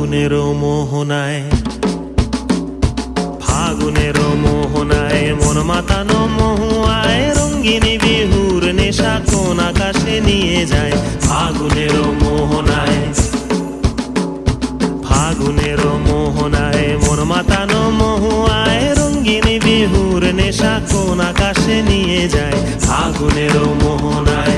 ফাগুনেরও মোহনায়, ফাগুনেরও মোহনায় মন মাতানো মহুয়ায় রঙ্গিনী বিহুর নেশা কোন আকাশে নিয়ে যায়। ফাগুনেরও মোহনায়, ফাগুনেরও মোহনায় মন মাতানো মহুয়ায় রঙ্গিনী বিহুর নেশা কোন আকাশে নিয়ে যায়। ফাগুনেরও মোহনায়।